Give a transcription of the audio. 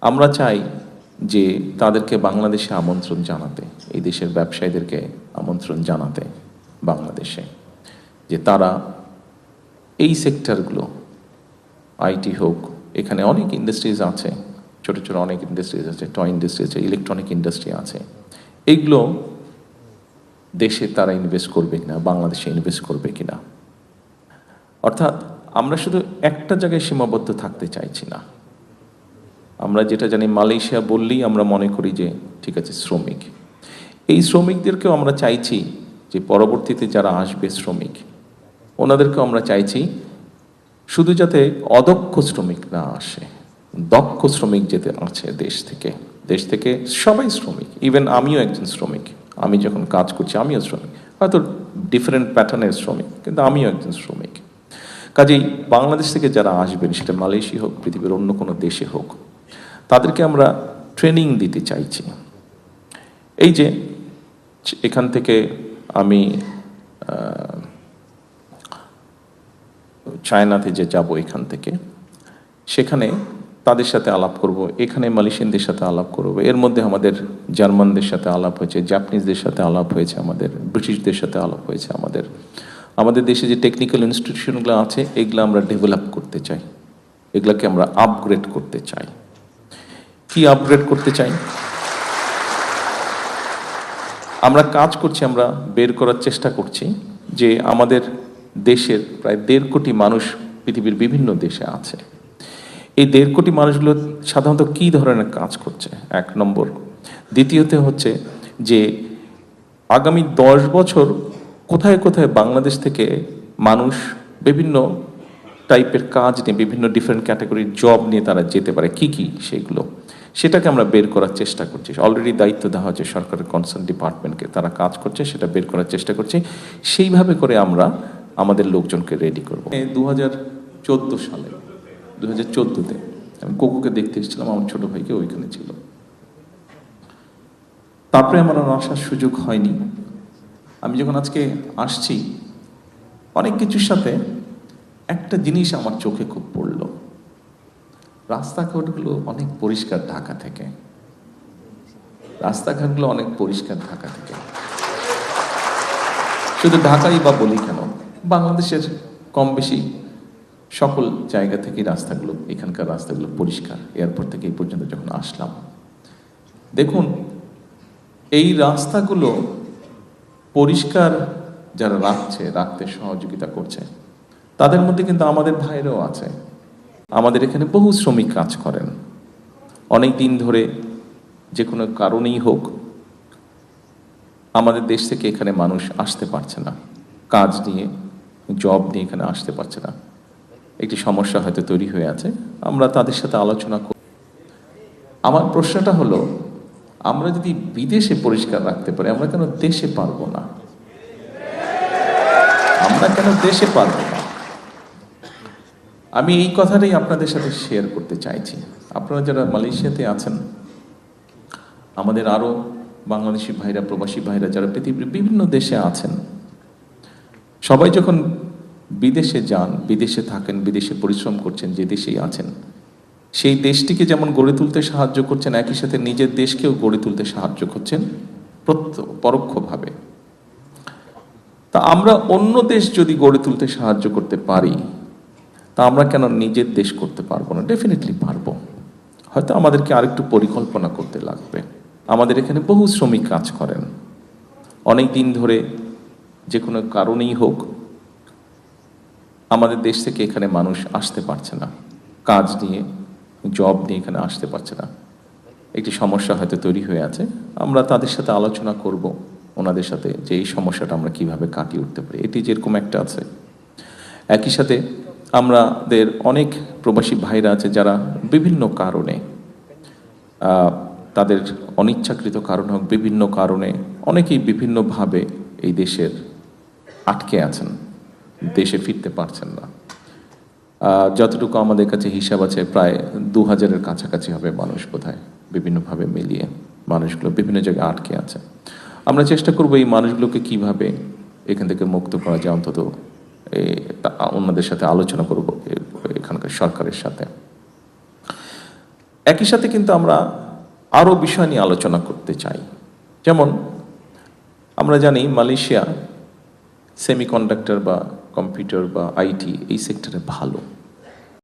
আমরা চাই যে তাদেরকে বাংলাদেশে আমন্ত্রণ জানাতে, এই দেশের ব্যবসায়ীদেরকে আমন্ত্রণ জানাতে বাংলাদেশে, যে তারা এই সেক্টরগুলো, আইটি হোক, এখানে অনেক ইন্ডাস্ট্রিজ আছে, ছোট ছোট অনেক ইন্ডাস্ট্রিজ আছে, টয় ইন্ডাস্ট্রি আছে, ইলেকট্রনিক ইন্ডাস্ট্রি আছে, এইগুলো দেশে তারা ইনভেস্ট করবে কিনা, বাংলাদেশে ইনভেস্ট করবে কিনা। অর্থাৎ আমরা শুধু একটা জায়গায় সীমাবদ্ধ থাকতে চাইছি না। আমরা যেটা জানি, মালয়েশিয়া বললেই আমরা মনে করি যে ঠিক আছে শ্রমিক, এই শ্রমিকদেরকেও আমরা চাইছি যে পরবর্তীতে যারা আসবে শ্রমিক, ওনাদেরকেও আমরা চাইছি শুধু যাতে অদক্ষ শ্রমিক না আসে, দক্ষ শ্রমিক যেতে আছে দেশ থেকে সবাই শ্রমিক। ইভেন আমিও একজন শ্রমিক, আমি যখন কাজ করছি আমিও শ্রমিক, হয়তো ডিফারেন্ট প্যাটার্নের শ্রমিক, কিন্তু আমিও একজন শ্রমিক। কাজেই বাংলাদেশ থেকে যারা আসবেন, সেটা মালয়েশিয়া হোক, পৃথিবীর অন্য কোনো দেশে হোক, তাদেরকে আমরা ট্রেনিং দিতে চাইছি। এই যে এখান থেকে আমি চায়নাতে যে যাব, এখান থেকে সেখানে তাদের সাথে আলাপ করব, এখানে মালয়েশিয়ানদের সাথে আলাপ করব, এর মধ্যে আমাদের জার্মানদের সাথে আলাপ হয়েছে, জাপানিজদের সাথে আলাপ হয়েছে, আমাদের ব্রিটিশদের সাথে আলাপ হয়েছে। আমাদের দেশে যে টেকনিক্যাল ইনস্টিটিউশনগুলো আছে, এগুলো আমরা ডেভেলপ করতে চাই, এগুলোকে আমরা আপগ্রেড করতে চাই। কি আপগ্রেড করতে চাই? আমরা কাজ করছি, আমরা বের করার চেষ্টা করছি যে আমাদের দেশের প্রায় 1.5 কোটি মানুষ পৃথিবীর বিভিন্ন দেশে আছে। এই 1.5 কোটি মানুষগুলো সাধারণত কী ধরনের কাজ করছে, 1 নম্বর। দ্বিতীয়ত হচ্ছে যে আগামী 10 বছর কোথায় কোথায় বাংলাদেশ থেকে মানুষ বিভিন্ন টাইপের কাজ নিয়ে, বিভিন্ন ডিফারেন্ট ক্যাটাগরির জব নিয়ে তারা যেতে পারে, কি সেগুলো, সেটাকে আমরা বের করার চেষ্টা করছি। অলরেডি দায়িত্ব দেওয়া হচ্ছে সরকারের কনসার্ন ডিপার্টমেন্টকে, তারা কাজ করছে, সেটা বের করার চেষ্টা করছি। সেইভাবে করে আমরা আমাদের লোকজনকে রেডি করব। 2014 সালে, 2014-তে আমি কোকোকে দেখতে এসেছিলাম, আমার ছোট ভাইকে ওইখানে ছিল। তারপরে আমার আর আসার সুযোগ হয়নি। আমি যখন আজকে আসছি, অনেক কিছুর সাথে একটা জিনিস আমার চোখে খুব পড়ল। রাস্তাঘাটগুলো অনেক পরিষ্কার ঢাকা থেকে, রাস্তাঘাটগুলো অনেক পরিষ্কার ঢাকা থেকে। শুধু ঢাকাই বা বলি কেন, বাংলাদেশের কম বেশি সকল জায়গা থেকে রাস্তাগুলো, এখানকার রাস্তাগুলো পরিষ্কার। এয়ারপোর্ট থেকে এই পর্যন্ত যখন আসলাম, দেখুন এই রাস্তাগুলো পরিষ্কার যারা রাখতে সহযোগিতা করছে, তাদের মধ্যে কিন্তু আমাদের ভাইরাও আছে। আমাদের এখানে বহু শ্রমিক কাজ করেন, অনেক দিন ধরে যে কোনো কারণেই হোক আমাদের দেশ থেকে এখানে মানুষ আসতে পারছে না, কাজ নিয়ে, জব নিয়ে এখানে আসতে পারছে না। একটি সমস্যা হয়তো তৈরি হয়ে আছে, আমরা তাদের সাথে আলোচনা করি। আমার প্রশ্নটা হলো, আমরা যদি বিদেশে পরিষ্কার রাখতে পারি, আমরা কেন দেশে পারবো না? আমরা কেন দেশে পারবো না? আমি এই কথাটাই আপনাদের সাথে শেয়ার করতে চাইছি। আপনারা যারা মালয়েশিয়াতে আছেন, আমাদের আরও বাংলাদেশি ভাইরা, প্রবাসী ভাইরা যারা পৃথিবীর বিভিন্ন দেশে আছেন, সবাই যখন বিদেশে যান, বিদেশে থাকেন, বিদেশে পরিশ্রম করছেন, যে দেশেই আছেন, সেই দেশটিকে যেমন গড়ে তুলতে সাহায্য করছেন, একই সাথে নিজের দেশকেও গড়ে তুলতে সাহায্য করছেন পরোক্ষভাবে। তা আমরা অন্য দেশ যদি গড়ে তুলতে সাহায্য করতে পারি, তা আমরা কেন নিজের দেশ করতে পারবো না? ডেফিনেটলি পারবো। হয়তো আমাদেরকে আরেকটু পরিকল্পনা করতে লাগবে। আমাদের এখানে বহু শ্রমিক কাজ করেন, অনেক দিন ধরে যে কোনো কারণেই হোক আমাদের দেশ থেকে এখানে মানুষ আসতে পারছে না, কাজ নিয়ে, জব নিয়ে এখানে আসতে পারছে না। একটি সমস্যা হয়তো তৈরি হয়ে আছে, আমরা তাদের সাথে আলোচনা করব, ওনাদের সাথে, যে এই সমস্যাটা আমরা কিভাবে কাটিয়ে উঠতে পারি। এটি যেরকম একটা আছে, একই সাথে আমাদের অনেক প্রবাসী ভাইরা আছে যারা বিভিন্ন কারণে, তাদের অনিচ্ছাকৃত কারণ হোক, বিভিন্ন কারণে অনেকেই বিভিন্নভাবে এই দেশের আটকে আছেন, দেশে ফিরতে পারছেন না। যতটুকু আমাদের কাছে হিসাব আছে, প্রায় 2000-এর কাছাকাছি হবে মানুষ, বোধহয় বিভিন্নভাবে মিলিয়ে মানুষগুলো বিভিন্ন জায়গায় আটকে আছে। আমরা চেষ্টা করব এই মানুষগুলোকে কিভাবে এখান থেকে মুক্ত করা যায়, অন্তত ওনাদের সাথে আলোচনা করব এখানকার সরকারের সাথে। একই সাথে কিন্তু আমরা আরও বিষয় নিয়ে আলোচনা করতে চাই। যেমন আমরা জানি মালয়েশিয়া সেমিকন্ডাক্টর বা কম্পিউটার বা আইটি এই সেক্টরে ভালো।